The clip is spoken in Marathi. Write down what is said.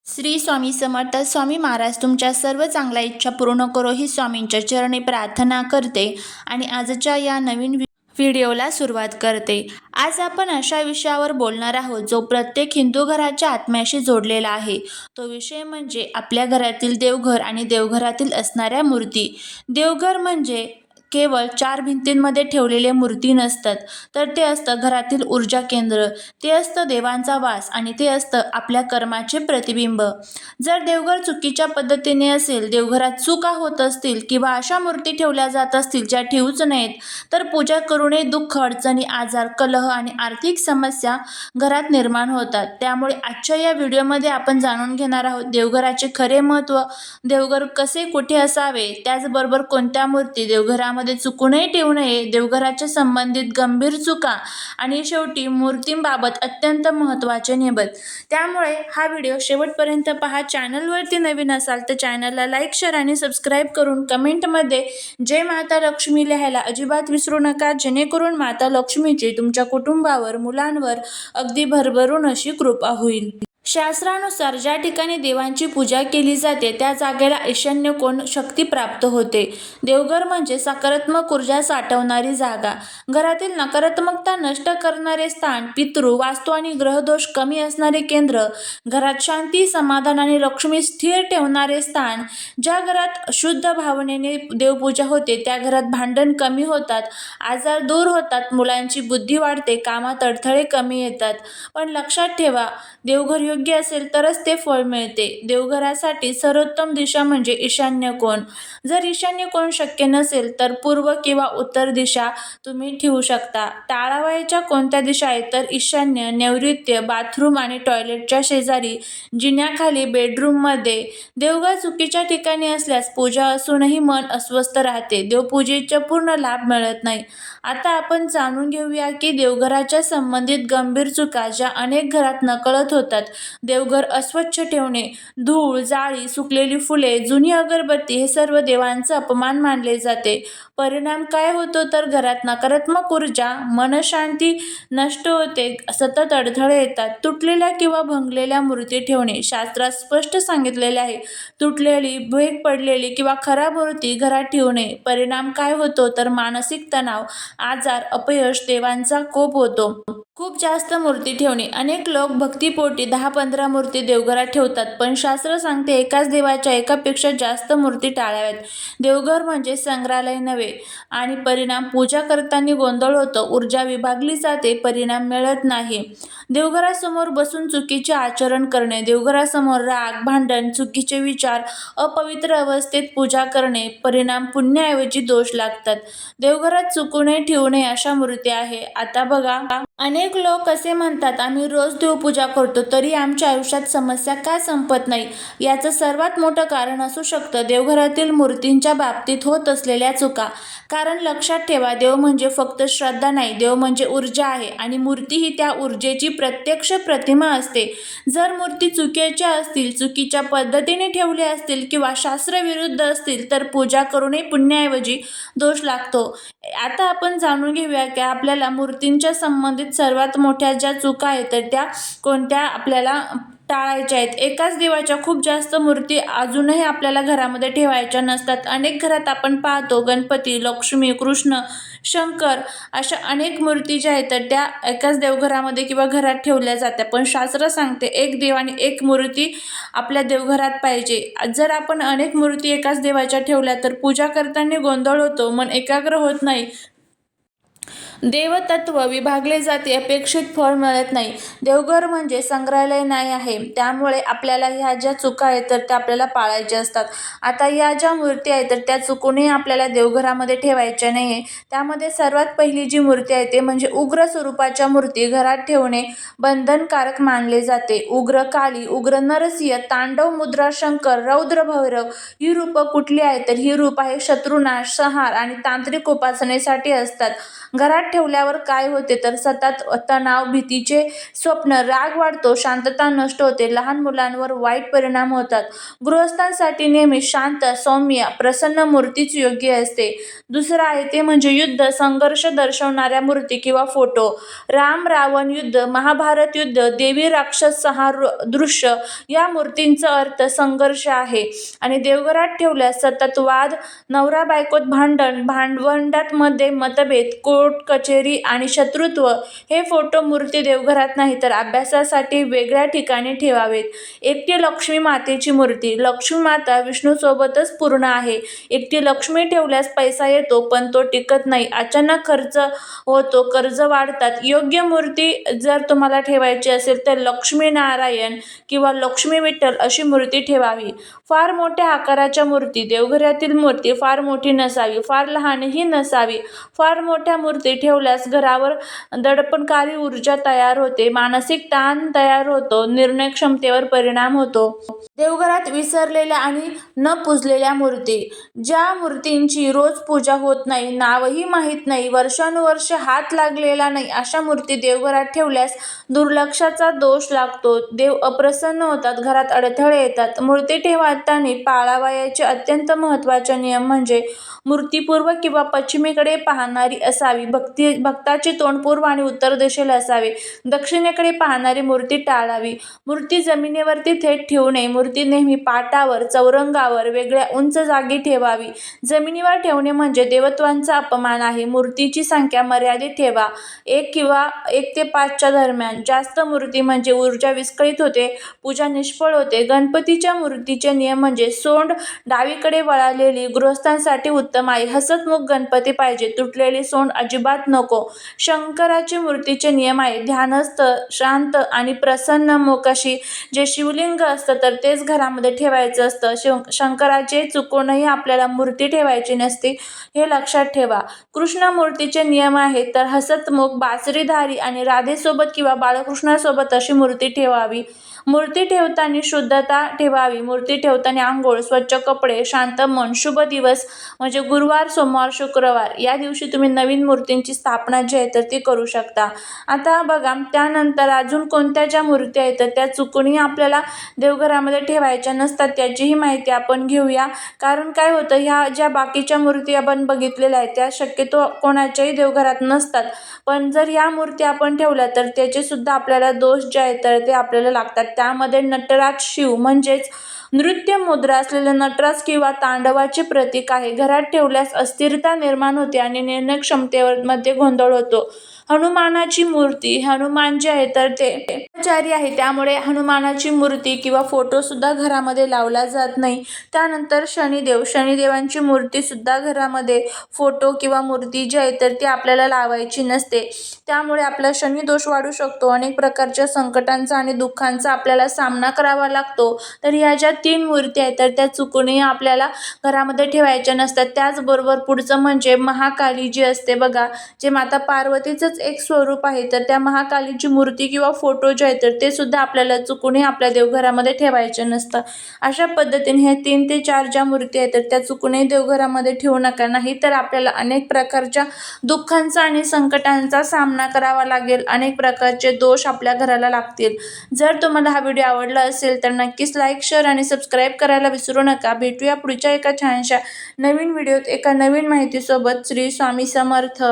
श्री स्वामी समर्थ. स्वामी महाराज तुमच्या सर्व चांगल्या इच्छा पूर्ण करो ही स्वामींच्या चरणी प्रार्थना करते आणि आजच्या या नवीन व्हिडिओला सुरुवात करते. आज आपण अशा विषयावर बोलणार आहोत जो प्रत्येक हिंदू घराच्या आत्म्याशी जोडलेला आहे. तो विषय म्हणजे आपल्या घरातील देवघर आणि देवघरातील असणाऱ्या मूर्ती. देवघर म्हणजे केवळ 4 भिंतींमध्ये ठेवलेले मूर्ती नसतात, तर ते असतं घरातील ऊर्जा केंद्र, ते असतं देवांचा वास आणि ते असतं आपल्या कर्माचे प्रतिबिंब. जर देवघर चुकीच्या पद्धतीने असेल, देवघरात चुका होत असतील किंवा अशा मूर्ती ठेवल्या जात असतील ज्या ठेवूच नयेत, तर पूजा करूनही दुःख, अडचणी, आजार, कलह आणि आर्थिक समस्या घरात निर्माण होतात. त्यामुळे आजच्या या व्हिडिओमध्ये आपण जाणून घेणार आहोत देवघराचे खरे महत्त्व, देवघर कसे कुठे असावे, त्याचबरोबर कोणत्या मूर्ती देवघरामध्ये चुकूनही ठेवू नये, देवघराच्या संबंधित गंभीर चुका आणि शेवटी मूर्तींबाबत अत्यंत महत्त्वाचे निबंध. त्यामुळे हा व्हिडिओ शेवटपर्यंत पहा. चॅनलवरती नवीन असाल तर चॅनलला लाईक, शेअर आणि सबस्क्राईब करून कमेंटमध्ये जय माता लक्ष्मी लिहायला अजिबात विसरू नका, जेणेकरून माता लक्ष्मीची तुमच्या कुटुंबावर, मुलांवर अगदी भरभरून अशी कृपा होईल. शास्त्रानुसार ज्या ठिकाणी देवांची पूजा केली जाते त्या जागेला ईशान्य कोण शक्ती प्राप्त होते. देवघर म्हणजे सकारात्मक ऊर्जा साठवणारी जागा, घरातील नकारात्मकता नष्ट करणारे स्थान, पितृ, वास्तू आणि ग्रहदोष कमी असणारे केंद्र, घरात शांती, समाधान आणि लक्ष्मी स्थिर ठेवणारे स्थान. ज्या घरात शुद्ध भावनेने देवपूजा होते त्या घरात भांडण कमी होतात, आजार दूर होतात, मुलांची बुद्धी वाढते, कामात अडथळे कमी येतात. पण लक्षात ठेवा, देवघर योग्य असेल तरच ते फळ मिळते. देवघरासाठी सर्वोत्तम दिशा म्हणजे ईशान्य कोण. जर ईशान्य कोण शक्य नसेल तर पूर्व किंवा उत्तर दिशा तुम्ही ठेवू शकता. टाळावयाच्या कोणत्या दिशा आहेत तर ईशान्य, नैऋत्य, बाथरूम आणि टॉयलेटच्या शेजारी, जिन्याखाली, बेडरूममध्ये. देवघर चुकीच्या ठिकाणी असल्यास पूजा असूनही मन अस्वस्थ राहते, देवपूजेचा पूर्ण लाभ मिळत नाही. आता आपण जाणून घेऊया की देवघराच्या संबंधित गंभीर चुका ज्या अनेक घरात नकळत होतात. देवघर अस्वच्छ ठेवणे, धूळ, जाळी, सुकलेली फुले, जुनी अगरबत्ती हे सर्व देवांचा अपमान मानले जाते. परिणाम काय होतो तर घरात नकारात्मक ऊर्जा, मनशांती नष्ट होते, सतत अडथळे येतात. तुटलेल्या किंवा भंगलेल्या मूर्ती ठेवणे. शास्त्रात स्पष्ट सांगितलेले आहे, तुटलेली, भेग पडलेली किंवा खराब मूर्ती घरात ठेवू नये. परिणाम काय होतो तर मानसिक तणाव, आजार, अपयश, देवांचा कोप होतो. खूप जास्त मूर्ती ठेवणे. अनेक लोक भक्तीपोटी 10-15 मूर्ती देवघरात ठेवतात, पण शास्त्र सांगते एकाच देवाच्या एकापेक्षा जास्त मूर्ती टाळाव्यात. देवघर म्हणजे संग्रहालय नव्हे. आणि परिणाम पूजा करताना गोंधळ होतो, ऊर्जा विभागली जाते, परिणाम मिळत नाही. देवघरासमोर बसून चुकीचे आचरण करणे. देवघरासमोर राग, भांडण, चुकीचे विचार, अपवित्र अवस्थेत पूजा करणे. परिणाम पुण्याऐवजी दोष लागतात. देवघरात चुकूनही ठेवू नये अशा मूर्ती आहे. आता बघा, अनेक लोक असे म्हणतात, आम्ही रोज देवपूजा करतो तरी आमच्या आयुष्यात समस्या का संपत नाही. याचं सर्वात मोठं कारण असू शकतं देवघरातील मूर्तींच्या बाबतीत होत असलेल्या चुका. कारण लक्षात ठेवा, देव म्हणजे फक्त श्रद्धा नाही, देव म्हणजे ऊर्जा आहे आणि मूर्ती ही त्या ऊर्जेची प्रत्यक्ष प्रतिमा असते. जर मूर्ती चुकीच्या असतील, चुकीच्या पद्धतीने ठेवल्या असतील किंवा शास्त्रविरुद्ध असतील तर पूजा करूनही पुण्याऐवजी दोष लागतो. आता आपण जाणून घेऊया की आपल्याला मूर्तींच्या संबंधित सर्वात मोठ्या ज्या चुका आहेत तर त्या कोणत्या आपल्याला टाळायच्या आहेत. एकाच देवाच्या खूप जास्त मूर्ती अजूनही आपल्याला घरामध्ये ठेवायच्या नसतात. अनेक घरात आपण पाहतो गणपती, लक्ष्मी, कृष्ण, शंकर अशा अनेक मूर्ती ज्या आहेत तर त्या एकाच देवघरामध्ये किंवा घरात ठेवल्या जातात. पण शास्त्र सांगते एक देव आणि एक मूर्ती आपल्या देवघरात पाहिजे. जर आपण अनेक मूर्ती एकाच देवाच्या ठेवल्या तर पूजा करताना गोंधळ होतो, मन एकाग्र होत नाही, देवतत्व विभागले जाते, अपेक्षित फळ मिळत नाही. देवघर म्हणजे संग्रहालय नाही आहे. त्यामुळे आपल्याला ह्या ज्या चुका आहेत तर त्या आपल्याला पाळायच्या असतात. आता या ज्या मूर्ती आहेत तर त्या चुकूनही आपल्याला देवघरामध्ये ठेवायच्या नाही. त्यामध्ये सर्वात पहिली जी मूर्ती आहे ते म्हणजे उग्र स्वरूपाच्या मूर्ती घरात ठेवणे बंधनकारक मानले जाते. उग्र काली, उग्र नरसिंह, तांडव मुद्रा शंकर, रौद्र भैरव ही रूपं कुठली आहेत तर ही रूप आहे शत्रुनाश, संहार आणि तांत्रिक उपासनेसाठी असतात. घरात ठेवल्यावर काय होते तर सतत तणाव, भीतीचे स्वप्न, राग वाढतो, शांतता नष्ट होते, लहान मुलांवर वाईट परिणाम होतात. गृहस्थांसाठी नेहमी शांत, सौम्य, प्रसन्न मूर्तीच योग्य असते. दुसरं आहे ते म्हणजे युद्ध, संघर्ष दर्शवणाऱ्या मूर्ती किंवा फोटो. राम रावण युद्ध, महाभारत युद्ध, देवी राक्षस संहार दृश्य या मूर्तींचा अर्थ संघर्ष आहे. आणि देवघरात ठेवल्यास सतत वाद, नवरा बायकोत भांडण, भावंडात मध्ये मतभेद, कोर्ट कचेरी आणि शत्रुत्व. हे फोटो मूर्ती देवघरात नाही तर अभ्यासासाठी वेगळ्या ठिकाणी ठेवावेत. एकटी लक्ष्मी मातेची मूर्ती. लक्ष्मी माता विष्णूसोबतच पूर्ण आहे. एकटी लक्ष्मी ठेवल्यास पैसा येतो पण तो टिकत नाही, अचानक खर्च होतो, कर्ज वाढतात. योग्य मूर्ती जर तुम्हाला ठेवायची असेल तर लक्ष्मी नारायण किंवा लक्ष्मी विठ्ठल अशी मूर्ती ठेवावी. फार मोठ्या आकाराच्या मूर्ती. देवघरातील मूर्ती फार मोठी नसावी, फार लहानही नसावी. फार मोठ्या मूर्ती ठेवल्यास घरावर दडपणकारी ऊर्जा तयार होते, मानसिक ताण तयार होतो, निर्णय क्षमतेवर परिणाम होतो. देवघरात विसरलेल्या आणि न पूजलेल्या मूर्ती. ज्या मूर्तींची रोज पूजा होत नाही, नावही माहीत नाही, वर्षानुवर्ष हात लागलेला नाही, अशा मूर्ती देवघरात ठेवल्यास दुर्लक्षाचा दोष लागतो, देव अप्रसन्न होतात, घरात अडथळे येतात. मूर्ती ठेवताना पाळावयाचे अत्यंत महत्त्वाचे नियम म्हणजे मूर्ती पूर्व किंवा पश्चिमेकडे पाहणारी असावी. भक्ताचे तोंड पूर्व आणि उत्तर दिशेला असावे. दक्षिणेकडे पाहणारी मूर्ती टाळावी. मूर्ती जमिनीवरती थेट ठेवू नये. मूर्ती नेहमी पाटावर, चौरंगावर, वेगळ्या उंच जागी ठेवावी. जमिनीवर ठेवणे म्हणजे देवत्वांचा अपमान आहे. मूर्तीची संख्या मर्यादित ठेवा, 1 किंवा 1 ते 5 च्या दरम्यान. जास्त मूर्ती म्हणजे ऊर्जा विस्कळीत होते, पूजा निष्फळ होते. गणपतीच्या मूर्तीचे नियम म्हणजे सोंड डावीकडे वळालेली गृहस्थांसाठी उत्तम आहे. हसतमुख गणपती पाहिजे, तुटलेली सोंड अजिबात नको. शंकराची मूर्तीचे नियम आहे. ध्यानस्थ, शांत आणि प्रसन्न मुख अशी जे शिवलिंग असतं तर तेच घरामध्ये ठेवायचं असतं. शंकराचे चुकूनही आपल्याला मूर्ती ठेवायची नसते, हे लक्षात ठेवा. कृष्ण मूर्तीचे नियम आहेत तर हसतमुख, बासरीधारी आणि राधेसोबत किंवा बाळकृष्णासोबत अशी मूर्ती ठेवावी. मूर्ती ठेवताना शुद्धता ठेवावी. मूर्ती ठेवताना आंघोळ, स्वच्छ कपडे, शांत मन. शुभ दिवस म्हणजे गुरुवार, सोमवार, शुक्रवार या दिवशी तुम्ही नवीन मूर्तींची स्थापना जी आहे तर ती करू शकता. आता बघा, त्यानंतर अजून कोणत्या ज्या मूर्ती आहेत तर त्या चुकूनही आपल्याला देवघरामध्ये ठेवायच्या नसतात, त्याचीही माहिती आपण घेऊया. कारण काय होतं, ह्या ज्या बाकीच्या मूर्ती आपण बघितलेल्या आहेत त्या शक्यतो कोणाच्याही देवघरात नसतात, पण जर या मूर्ती आपण ठेवल्या तर त्याचे सुद्धा आपल्याला दोष जे आहेत तर ते आपल्याला लागतात. त्यामध्ये नटराज शिव म्हणजेच नृत्य मुद्रा असलेले नटराज किंवा तांडवाचे प्रतीक आहे. घरात ठेवल्यास अस्थिरता निर्माण होते आणि निर्णय क्षमतेमध्ये गोंधळ होतो. हनुमानाची मूर्ती. हनुमान जे आहे तर ते ब्रह्मचारी आहे, त्यामुळे हनुमानाची मूर्ती किंवा फोटो सुद्धा घरामध्ये लावला जात नाही. त्यानंतर शनिदेव. शनिदेवांची मूर्ती सुद्धा घरामध्ये फोटो किंवा मूर्ती जी आहे तर ती आपल्याला लावायची नसते. त्यामुळे आपला शनिदोष वाढू शकतो. अनेक प्रकारच्या संकटांचा आणि दुःखांचा आपल्याला सामना करावा लागतो. तर ह्या ज्या 3 मूर्ती आहेत तर त्या चुकूनही आपल्याला घरामध्ये ठेवायच्या नसतात. त्याचबरोबर पुढचं म्हणजे महाकाली जी असते बघा, जे माता पार्वतीचंच एक स्वरूप आहे, तर त्या महाकालीची मूर्ती किंवा फोटो जे आहेत तर ते सुद्धा आपल्याला चुकूनही आपल्या देवघरामध्ये ठेवायचे नसतं. अशा पद्धतीने हे 3 ते 4 ज्या मूर्ती आहेत तर त्या चुकूनही देवघरामध्ये ठेवू नका, नाही तर आपल्याला अनेक प्रकारच्या दुःखांचा आणि संकटांचा सामना करावा लागेल. अनेक प्रकारचे दोष आपल्या घराला लागतील. जर तुम्हाला हा व्हिडिओ आवडला असेल तर नक्कीच लाईक, शेअर आणि सबस्क्राईब करायला विसरू नका. भेटूया पुढच्या एका छानशा नवीन व्हिडिओत एका नवीन माहितीसोबत. श्री स्वामी समर्थ.